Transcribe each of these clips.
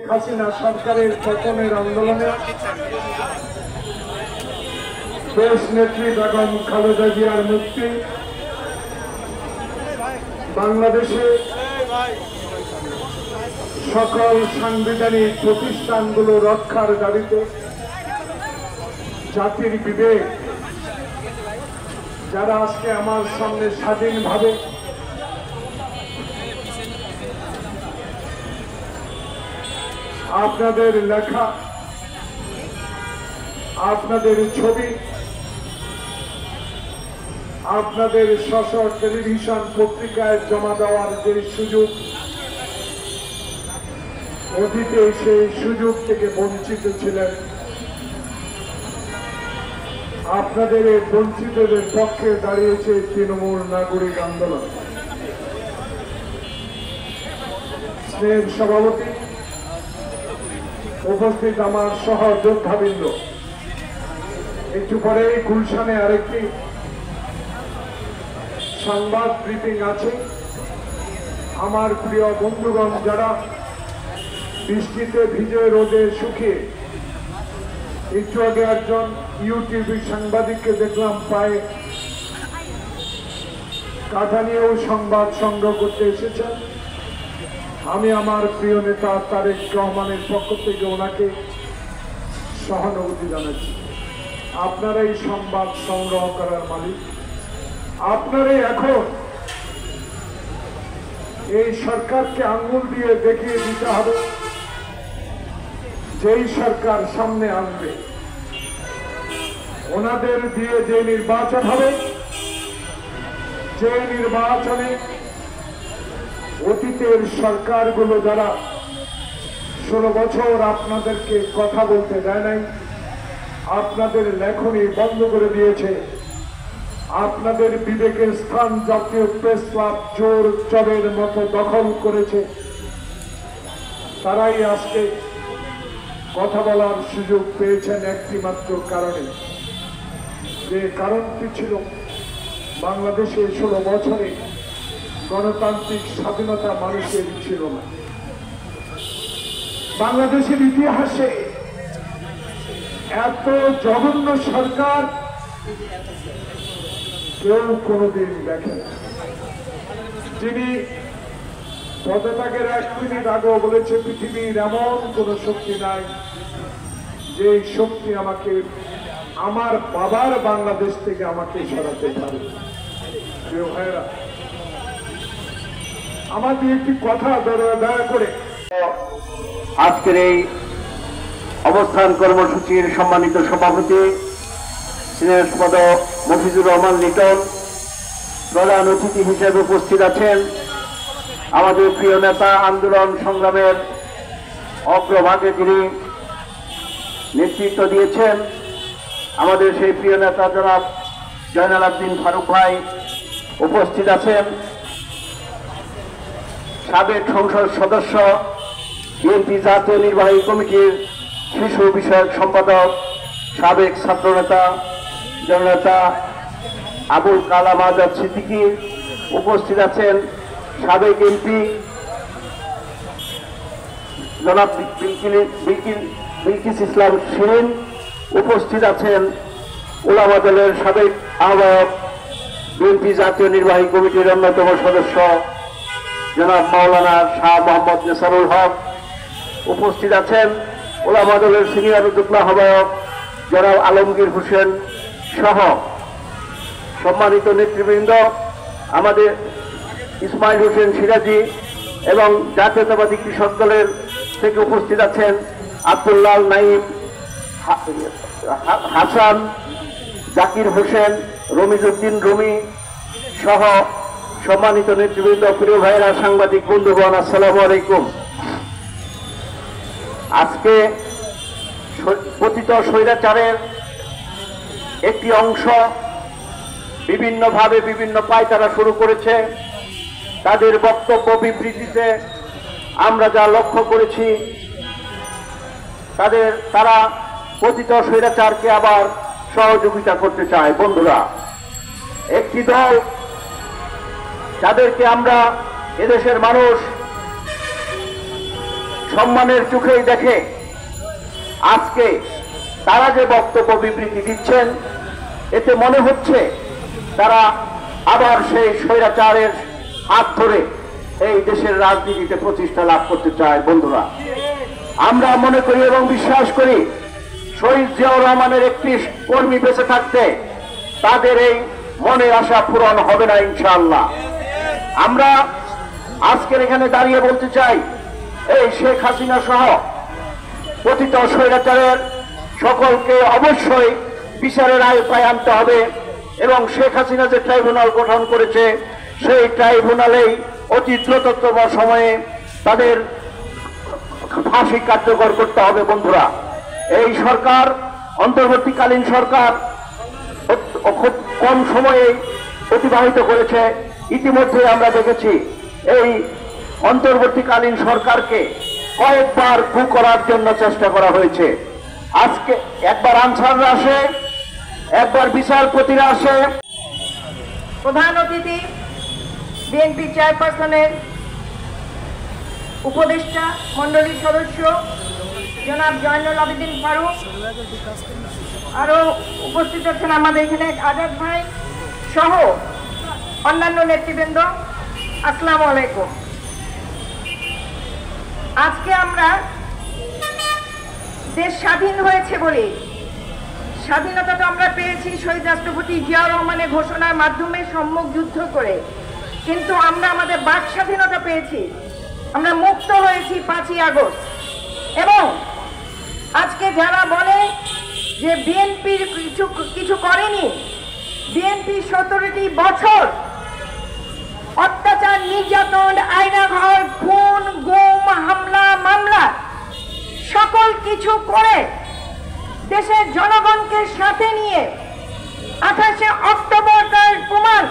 হাসিনা সরকারের পতনের আন্দোলনে দেশ নেত্রী বেগম খালেদা জিয়ার মুক্তি, বাংলাদেশে সকল সাংবিধানিক প্রতিষ্ঠানগুলো রক্ষার দাবিতে জাতির বিবেক যারা আজকে আমার সামনে স্বাধীনভাবে আপনাদের লেখা, আপনাদের ছবি, আপনাদের স্ব টেলিভিশন পত্রিকায় জমা দেওয়ার যে সুযোগ, অতীতে সেই সুযোগ থেকে বঞ্চিত ছিলেন, আপনাদের এই বঞ্চিতদের পক্ষে দাঁড়িয়েছে তৃণমূল নাগরিক আন্দোলন। স্নেহের সভাপতি, উপস্থিত আমার সহযোদ্ধাবৃন্দ, একটু পরে গুলশানে আরেকটি সংবাদ ব্রিফিং আছে। আমার প্রিয় বন্ধুগণ যারা বৃষ্টিতে ভিজে রোদে শুকিয়ে, একটু আগে একজন ইউটিউবের সাংবাদিককে দেখলাম পায়ে কাঁথা নিয়েও সংবাদ সংগ্রহ করতে এসেছেন। আমি আমার প্রিয় নেতা তারেক রহমানের পক্ষ থেকে ওনাকে সহানুভূতি জানাচ্ছি। আপনারাই সংবাদ সংগ্রহ করার মালিক, আপনারাই এখন এই সরকারকে আঙ্গুল দিয়ে দেখিয়ে দিতে হবে যেই সরকার সামনে আসবে ওনাদের দিয়ে যে নির্বাচন হবে, যে নির্বাচনে অতীতের সরকারগুলো যারা 16 বছর আপনাদেরকে কথা বলতে দেয় নাই, আপনাদের লেখনী বন্ধ করে দিয়েছে, আপনাদের বিবেকের স্থান জাতীয় প্রেস ক্লাব চোর চরের মতো দখল করেছে, তারাই আজকে কথা বলার সুযোগ পেয়েছেন একটি মাত্র কারণে, যে কারণটি ছিল বাংলাদেশে 16 বছরে গণতান্ত্রিক স্বাধীনতা মানুষের ছিল না। বাংলাদেশের ইতিহাসে এত জঘন্য সরকার কেউ কোনোদিন দেখে না। যিনি পদত্যাগের 1 মিনিট আগেও বলেছে পৃথিবীর এমন কোন শক্তি নাই যে শক্তি আমাকে আমার বাবার বাংলাদেশ থেকে আমাকে সরাতে পারে। প্রিয় ভাইরা, আমাদের একটি কথা দয়া করে আজকের এই অবস্থান কর্মসূচির সম্মানিত সভাপতি স্নেহস্পদ মফিজুর রহমান লিটন, প্রধান অতিথি হিসেবে উপস্থিত আছেন আমাদের প্রিয় নেতা, আন্দোলন সংগ্রামের অগ্রভাগে যিনি নেতৃত্ব দিয়েছেন আমাদের সেই প্রিয় নেতা জনাব জয়নাল আবদিন ফারুক ভাই উপস্থিত আছেন, সাবেক সংসদ সদস্য, বিএনপি জাতীয় নির্বাহী কমিটির শিশু বিষয়ক সম্পাদক, সাবেক ছাত্রনেতা জননেতা আবুল কালাম আজাদ সিদ্দিকী উপস্থিত আছেন, সাবেক এমপি জনাব বিলকিস ইসলাম শিরিন উপস্থিত আছেন, উলামা দলের সাবেক আহ্বায়ক, বিএনপি জাতীয় নির্বাহী কমিটির অন্যতম সদস্য জনাব মাওলানা শাহ মোহাম্মদ নেসারুল হক উপস্থিত আছেন, উলামা দলের সিনিয়র যুগ্ম আহ্বায়ক জনাব আলমগীর হোসেন সহ সম্মানিত নেতৃবৃন্দ, আমাদের ইসমাইল হোসেন সিরাজি এবং জাতীয়তাবাদী কৃষক দলের থেকে উপস্থিত আছেন আব্দুল্লাহ নাইম, হাসান, জাকির হোসেন, রমিজউদ্দিন রুমি সহ সম্মানিত নেতৃবৃন্দ, প্রিয় ভাইরা, সাংবাদিক বন্ধুগণ, আসসালামু আলাইকুম। আজকে পতিত স্বৈরাচারের একটি অংশ বিভিন্নভাবে বিভিন্ন পায়তারা শুরু করেছে। তাদের বক্তব্য বিবৃতিতে আমরা যা লক্ষ্য করেছি, তারা পতিত স্বৈরাচারকে আবার সহযোগিতা করতে চায়। বন্ধুরা, একটি দল যাদেরকে আমরা এদেশের মানুষ সম্মানের চোখেই দেখে আজকে তারা যে বক্তব্য বিবৃতি দিচ্ছেন, এতে মনে হচ্ছে তারা আবার সেই স্বৈরাচারের হাত ধরে এই দেশের রাজনীতিতে প্রতিষ্ঠা লাভ করতে চায়। বন্ধুরা, আমরা মনে করি এবং বিশ্বাস করি শহীদ জিয়াউর রহমানের একটি কর্মী বেঁচে থাকতে তাদের এই মনের আশা পূরণ হবে না ইনশাআল্লাহ। আমরা আজকের এখানে দাঁড়িয়ে বলতে চাই, এই শেখ হাসিনা সহ পতিত স্বৈরাচারের সকলকে অবশ্যই বিচারের আওতায় আনতে হবে এবং শেখ হাসিনা যে ট্রাইব্যুনাল গঠন করেছে সেই ট্রাইব্যুনালেই অতি দ্রুততম সময়ে তাদের ফাঁসি কার্যকর করতে হবে। বন্ধুরা, এই সরকার, অন্তর্বর্তীকালীন সরকার খুব কম সময়ে অতিবাহিত করেছে। ইতিমধ্যে আমরা দেখেছি এই অন্তর্বর্তীকালীন সরকারকে কয়েকবার কু করার জন্য চেষ্টা করা হয়েছে। আজকে একবার আনসাররা আসে, একবার বিচারপতিরা আসে। প্রধান অতিথি বিএনপি চেয়ারপারসনের উপদেষ্টা মন্ডলীর সদস্য জনাব জয়নুল আবেদিন ফারুক, আরো উপস্থিত আছেন আমাদের এখানে আজাদ ভাই সহ অন্যান্য নেতৃবৃন্দ, আসসালামু আলাইকুম। আজকে আমরা দেশ স্বাধীন হয়েছে বলে, স্বাধীনতা তো আমরা পেয়েছি শহীদ রাষ্ট্রপতি জিয়াউর রহমানের ঘোষণার মাধ্যমে সম্মুখ যুদ্ধ করে, কিন্তু আমরা আমাদের বাক স্বাধীনতা পেয়েছি, আমরা মুক্ত হয়েছি 5ই আগস্ট। এবং আজকে যারা বলে যে বিএনপির কিছু করেনি, বিএনপি 17টি বছর অত্যাচার, নির্যাতন, আয়নাঘর, খুন, গুম, হামলা, মামলা সকল কিছু করে দেশের জনগণকে সাথে নিয়ে 28শে অক্টোবর তার প্রমাণ,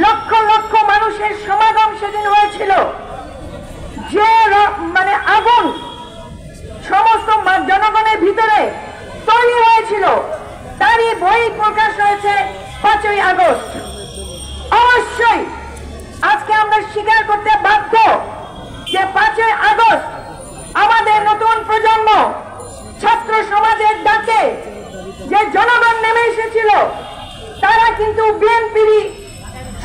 লক্ষ লক্ষ মানুষের সমাগম সেদিন হয়েছিল, যে আগুন সমস্ত জনগণের ভিতরে তৈরি হয়েছিল, তারই বই প্রকাশ হয়েছে 5ই আগস্ট। অবশ্যই আজকে আমরা স্বীকার করতে বাধ্য যে 5ই আগস্ট আমাদের নতুন প্রজন্ম, ছাত্র সমাজের ডাকে যে জনগণ নেমে এসেছিল, তারা কিন্তু বিএনপির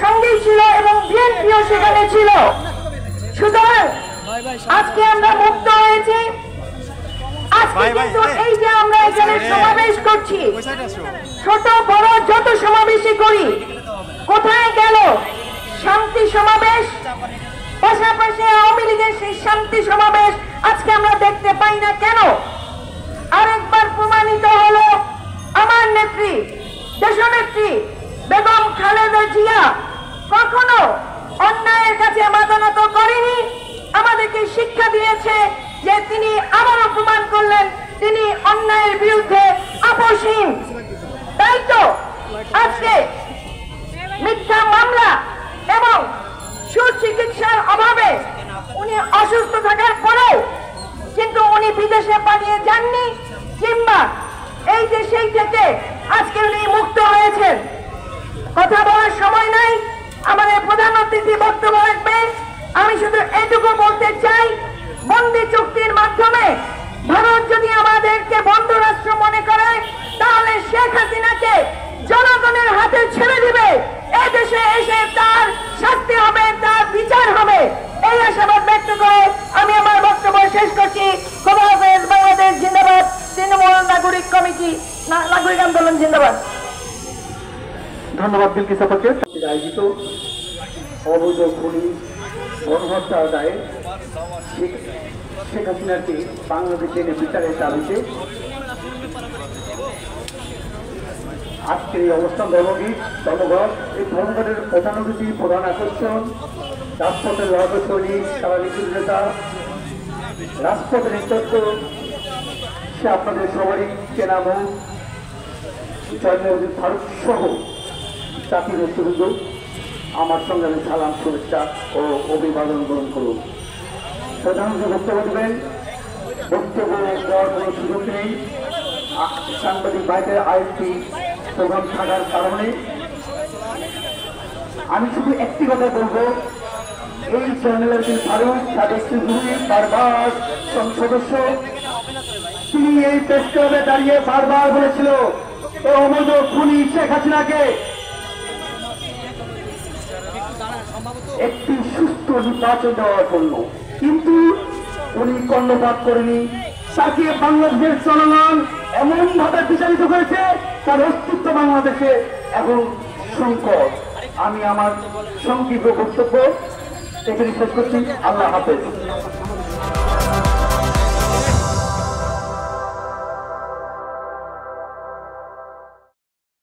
সঙ্গেই ছিল এবং বিএনপিও সেখানে ছিল। সুতরাং আজকে আমরা মুক্ত হয়েছি। আজকে কিন্তু এই যে আমরা এখানে সমাবেশ করছি, ছোট বড় যত সমাবেশই করি, কোথায় গেল শান্তি সমাবেশ? পাশাপাশি আওয়ামী লীগের সেই শান্তি সমাবেশ আজকে আমরা দেখতে পাই না কেন? আরেকবার প্রমাণিত হলো আমার নেত্রী, দেশনেত্রী বেগম খালেদা জিয়া কখনো অন্যায়ের কাছে মাথা নত করেনি। আমাদেরকে শিক্ষা দিয়েছে যে তিনি আবারও প্রমাণ করলেন তিনি অন্যায়ের বিরুদ্ধে আপোষহীন। তাই তো আজকে মিথ্যা মামলা এবং সুচিকিৎসার অভাবে উনি অসুস্থ থাকার পরেও কিন্তু উনি বিদেশে পালিয়ে যাননি, কিংবা এই দেশেই থেকে আজকে উনি মুক্ত হয়েছেন। কথা বলার সময় নাই, আমাদের প্রধান অতিথি বক্তব্য রাখবেন। আমি শুধু এটুকু বলতে চাই, বন্দি চুক্তির মাধ্যমে ভারত যদি আমাদেরকে বন্ধু রাষ্ট্র মনে করে, তাহলে শেখ হাসিনাকে জনগণের হাতে ছেড়ে দিবে। এই দেশে এসে তার শাস্তি হবে, তার বিচার হবে, এই আশাবাদ ব্যক্ত করে আমি আমার বক্তব্য শেষ করছি। খোদা হাফেজ। বাংলাদেশ জিন্দাবাদ। তৃণমূল নাগরিক কমিটি, নাগরিক আন্দোলন জিন্দাবাদ। ধন্যবাদ বিলকিস আপাকে। আয়োজিত অবৈধ খুনি গণহত্যা দায়ে শেখ হাসিনাকে বাংলাদেশে এনে বিচারের দাবিতে আজকের এই অবস্থান ধর্মঘট। এই ধর্মঘটের প্রধান অতিথি, প্রধান আকর্ষণ রাজপথের লড়াই সৈনিক, তারা লিখিত নেতা, রাজপথের নেতৃত্ব, সে আপনাদের সবারই চেনা মুখ, জয়নুল ফারুক সহ জাতির নেতৃবৃন্দ, আমার সঙ্গে আমি সালাম, শুভেচ্ছা ও অভিবাদন গ্রহণ করুন। প্রধানমন্ত্রী বক্তব্য দেবেন। বক্তব্য দেওয়ার কোনো সুযোগ নেই, সাংবাদিক বাইরের আরেকটি প্রোগ্রাম থাকার কারণে আমি শুধু একটি কথা বলবো এই চ্যানেলের যিনি ফারুক সাবেক চৌধুরী বারবার সদস্য, তিনি এই প্রেস ক্লাবে দাঁড়িয়ে বারবার বলেছিল এই অবৈধ খুনি শেখ হাসিনাকে একটি সুস্থ নির্বাচন দেওয়ার জন্য, কিন্তু উনি কর্ণপাত করেনি। তাকে বাংলাদেশের জনগণ এমন ভাবে বিচারিত করেছে তার অস্তিত্ব বাংলাদেশে এখন সংকট। আমি আমার সংক্ষিপ্ত বক্তব্য এখানে শেষ করছি। আল্লাহ হাফেজ।